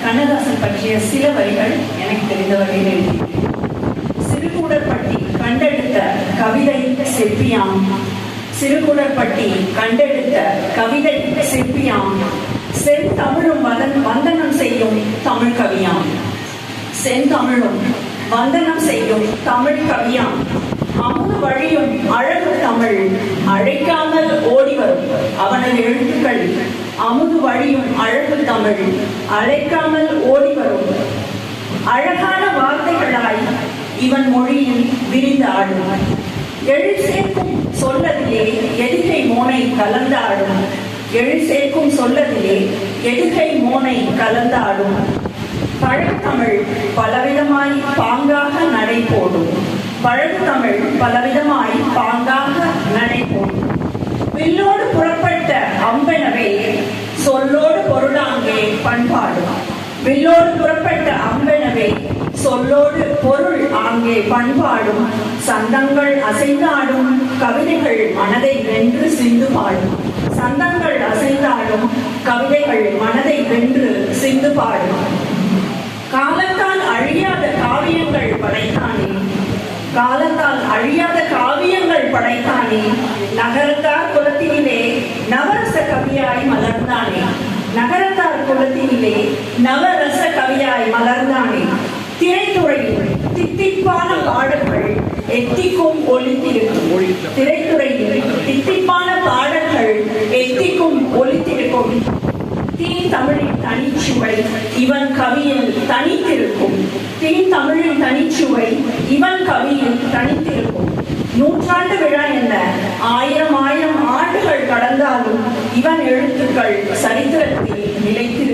கண்ணதாசன் பற்றிய சில வரிகள் எனக்கு தெரிந்த வகையில் எழுதியிருக்கிறேன். சிறுகூடற்பட்டி கண்டெடுத்த கவிதை சிற்பியாம், சிறுகூடற்பட்டி கண்டெடுத்த கவிதை சிற்பியாம், செந்தமிழும் வந்தனம் செய்யும் தமிழ் கவியாம், செந்தமிழும் வந்தனம் செய்யும் தமிழ் கவியாம், அமுது வழியும் அழகு தமிழ் அழைக்காமல் ஓடிவரும் அவனது எழுத்துக்கள், அமுது வழியும் அழகு தமிழ் அழைக்காமல் ஓடிவரும் அழகான வார்த்தைகளாய் இவன் மொழியில் விரிந்து ஆடும், எழு சேர்க்கும் சொல்லதிலே எதுகை மோனை கலந்தாடும், எழு சேர்க்கும் சொல்லதிலே எதுகை மோனை கலந்தாடும், பழத்தமிழ் பலவிதமாய் பாங்காக நடை போடும், பழத்தமிழ் பலவிதமாய் பாங்காக நடை போடும், வில்லோடு புறப்பட்ட அம்பெனவே சொல்லோடு பொருளாங்கே பண்பாடும், வில்லோடு புறப்பட்ட அம்பெனவே சொல்லோடு பொருள் ஆங்கே பண்பாடும், சந்தங்கள் அசைந்தாடும் கவிதைகள் மனதை வென்று சிந்து பாடும், சந்தங்கள் அசைந்தாடும் கவிதைகள் மனதை வென்று சிந்து பாடும், காலத்தால் அழியாத காவியங்கள் படைத்தானே, காலத்தால் அழியாத காவியங்கள் படைத்தானே, நகரத்தார் குலத்தினிலே நவரச கவியாய் மலர்ந்தானே, நகரத்தார் குலத்தினிலே நவரச கவியாய் மலர்ந்தானே, திரைத்துறையில் தித்திப்பான பாடல்கள் எத்திக்கும் ஒலித்திருக்கும், திரைத்துறையில் தித்திப்பான பாடல்கள் எத்திக்கும் ஒலித்திருக்கும், தீன் தமிழின் தனிச்சுவை இவன் கவியில் தனித்திருக்கும், தீன் தமிழின் தனிச்சுவை இவன் கவியில் தனித்திருக்கும், நூற்றாண்டு விழா என்ன ஆயிரம் ஆயிரம் ஆண்டுகள் கடந்தாலும் இவன் எழுத்துக்கள் சரித்திரத்தில் நிலைத்து